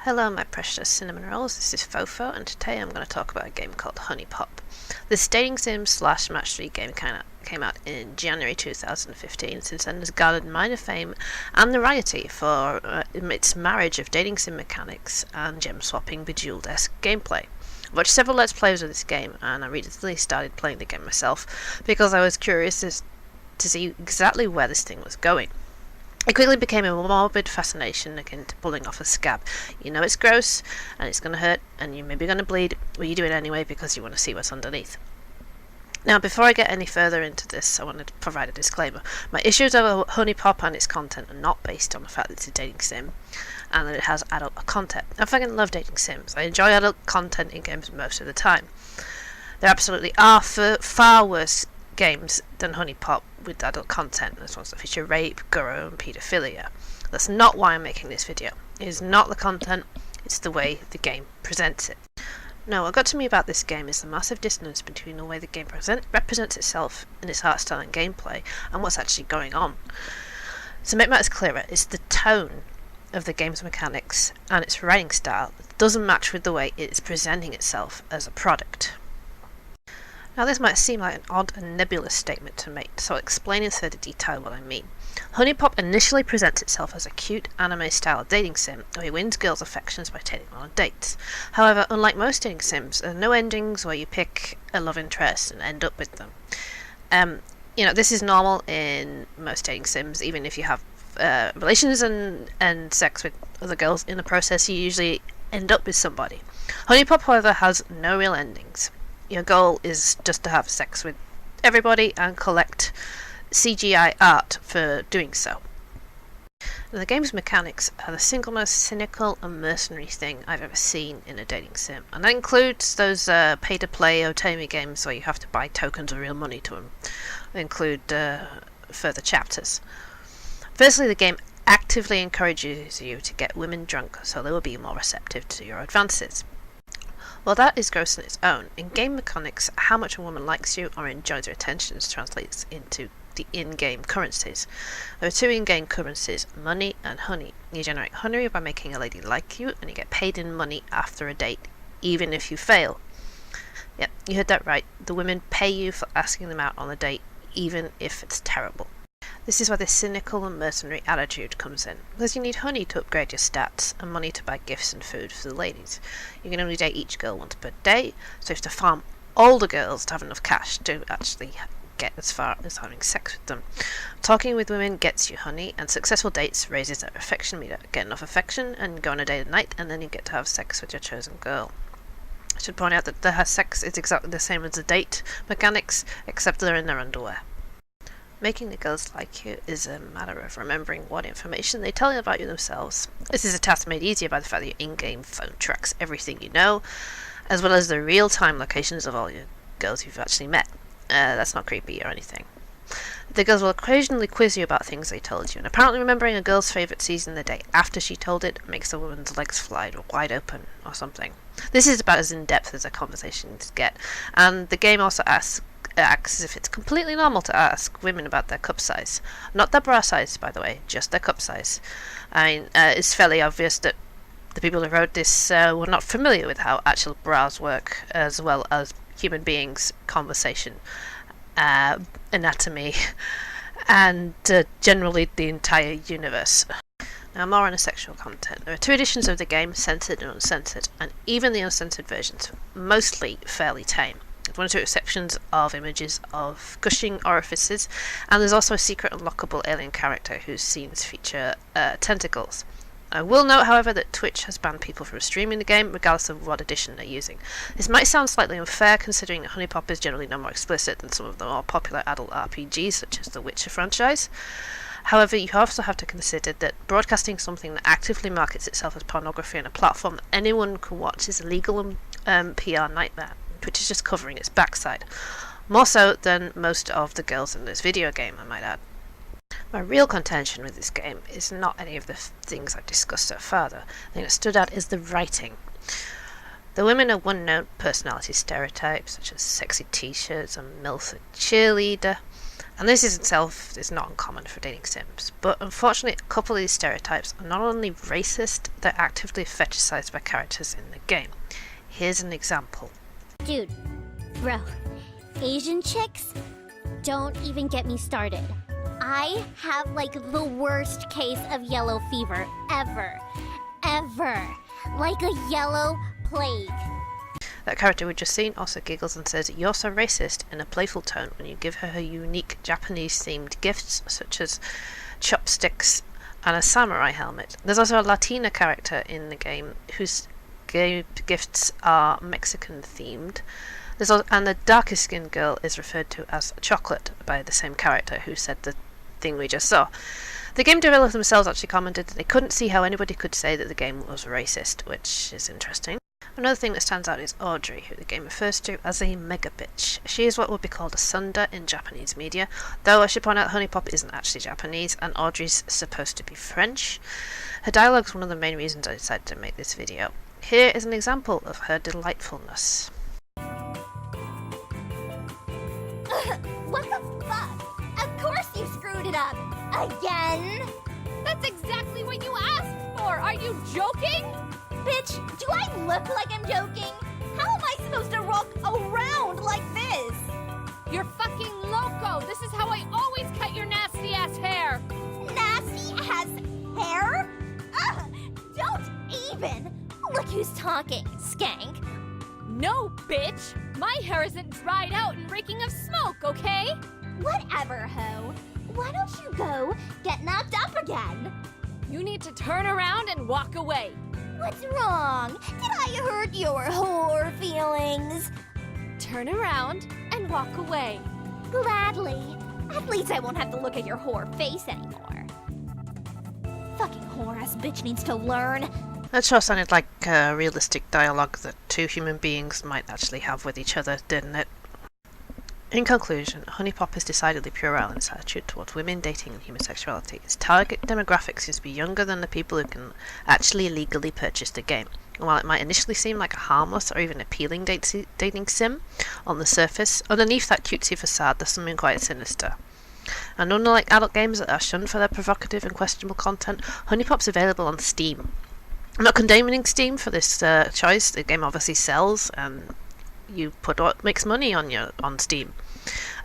Hello my precious cinnamon rolls, this is Fofo and today I'm going to talk about a game called HuniePop. This dating sim slash match 3 game came out in January 2015. Since then has garnered minor fame and notoriety for its marriage of dating sim mechanics and gem swapping Bejeweled-esque gameplay. I've watched several let's plays of this game and I recently started playing the game myself because I was curious to see exactly where this thing was going. It quickly became a morbid fascination akin to pulling off a scab. You know it's gross, and it's going to hurt, and you're maybe going to bleed, but you do it anyway because you want to see what's underneath. Now, before I get any further into this, I want to provide a disclaimer. My issues over HuniePop and its content are not based on the fact that it's a dating sim, and that it has adult content. I fucking love dating sims. I enjoy adult content in games most of the time. There absolutely are far worse games than HuniePop with adult content. There's ones that feature rape, gore, and paedophilia. That's not why I'm making this video. It is not the content, it's the way the game presents it. Now, what got to me about this game is the massive dissonance between the way the game represents itself in its art style and gameplay and what's actually going on. To make matters clearer, it's the tone of the game's mechanics and its writing style that doesn't match with the way it's presenting itself as a product. Now this might seem like an odd and nebulous statement to make, so I'll explain in further detail what I mean. HuniePop initially presents itself as a cute anime-style dating sim where it wins girls' affections by taking them on dates. However, unlike most dating sims, there are no endings where you pick a love interest and end up with them. This is normal in most dating sims. Even if you have relations and sex with other girls in the process, you usually end up with somebody. HuniePop, however, has no real endings. Your goal is just to have sex with everybody and collect CGI art for doing so. Now, the game's mechanics are the single most cynical and mercenary thing I've ever seen in a dating sim, and that includes those pay-to-play Otami games where you have to buy tokens of real money to them. They include further chapters. Firstly, the game actively encourages you to get women drunk so they will be more receptive to your advances. Well, that is gross in its own. In game mechanics, how much a woman likes you or enjoys your attentions translates into the in-game currencies. There are two in-game currencies, money and honey. You generate honey by making a lady like you, and you get paid in money after a date, even if you fail. Yep, you heard that right. The women pay you for asking them out on a date, even if it's terrible. This is where this cynical and mercenary attitude comes in, because you need honey to upgrade your stats and money to buy gifts and food for the ladies. You can only date each girl once per day, so you have to farm all the girls to have enough cash to actually get as far as having sex with them. Talking with women gets you honey, and successful dates raises their affection meter. Get enough affection and go on a date at night, and then you get to have sex with your chosen girl. I should point out that the sex is exactly the same as the date mechanics, except they're in their underwear. Making the girls like you is a matter of remembering what information they tell you about you themselves. This is a task made easier by the fact that your in-game phone tracks everything you know, as well as the real-time locations of all your girls you've actually met. That's not creepy or anything. The girls will occasionally quiz you about things they told you, and apparently remembering a girl's favourite season the day after she told it makes a woman's legs fly wide open or something. This is about as in-depth as a conversation can get, and the game also acts as if it's completely normal to ask women about their cup size. Not their bra size, by the way, just their cup size. It's fairly obvious that the people who wrote this were not familiar with how actual bras work, as well as human beings' conversation, anatomy, and generally the entire universe. Now, more on the sexual content. There are two editions of the game, censored and uncensored, and even the uncensored versions, mostly fairly tame. With one or two exceptions of images of gushing orifices, and there's also a secret unlockable alien character whose scenes feature tentacles. I will note, however, that Twitch has banned people from streaming the game, regardless of what edition they're using. This might sound slightly unfair, considering that HuniePop is generally no more explicit than some of the more popular adult RPGs, such as the Witcher franchise. However, you also have to consider that broadcasting something that actively markets itself as pornography on a platform that anyone can watch is a legal and PR nightmare, which is just covering its backside. More so than most of the girls in this video game, I might add. My real contention with this game is not any of the things I've discussed so far, though. The thing that stood out is the writing. The women are one-note personality stereotypes, such as sexy t-shirts and MILF cheerleader, And this itself is not uncommon for dating sims, but unfortunately a couple of these stereotypes are not only racist, they're actively fetishized by characters in the game. Here's an example. Dude, bro, Asian chicks? Don't even get me started. I have like the worst case of yellow fever ever. Ever. Like a yellow plague. That character we've just seen also giggles and says, "You're so racist," in a playful tone when you give her unique Japanese-themed gifts such as chopsticks and a samurai helmet. There's also a Latina character in the game whose gifts are Mexican-themed. And the darker-skinned girl is referred to as chocolate by the same character who said the thing we just saw. The game developers themselves actually commented that they couldn't see how anybody could say that the game was racist, which is interesting. Another thing that stands out is Audrey, who the game refers to as a mega bitch. She is what would be called a sunder in Japanese media, though I should point out HuniePop isn't actually Japanese and Audrey's supposed to be French. Her dialogue is one of the main reasons I decided to make this video. Here is an example of her delightfulness. What the fuck? Of course you screwed it up! Again? That's exactly what you asked for! Are you joking? Bitch, do I look like I'm joking? How am I supposed to walk around like this? You're fucking loco! This is how I always cut your nasty ass hair! Nasty ass hair? Ugh! Don't even! Look who's talking, skank. No, bitch! My hair isn't dried out and reeking of smoke, okay? Whatever, ho. Why don't you go get knocked up again? You need to turn around and walk away. What's wrong? Did I hurt your whore feelings? Turn around and walk away. Gladly. At least I won't have to look at your whore face anymore. Fucking whore-ass bitch needs to learn. That sure sounded like realistic dialogue that two human beings might actually have with each other, didn't it? In conclusion, HuniePop is decidedly puerile in its attitude towards women, dating and homosexuality. Its target demographic seems to be younger than the people who can actually legally purchase the game. And while it might initially seem like a harmless or even appealing dating sim on the surface, underneath that cutesy facade there's something quite sinister. And unlike adult games that are shunned for their provocative and questionable content, HuniePop's available on Steam. I'm not condemning Steam for this choice. The game obviously sells, and you put what makes money on Steam.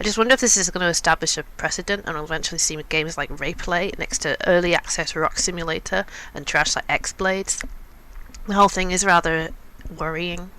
I just wonder if this is going to establish a precedent and will eventually see games like Rayplay next to early access Rock Simulator and trash like X-Blades. The whole thing is rather worrying.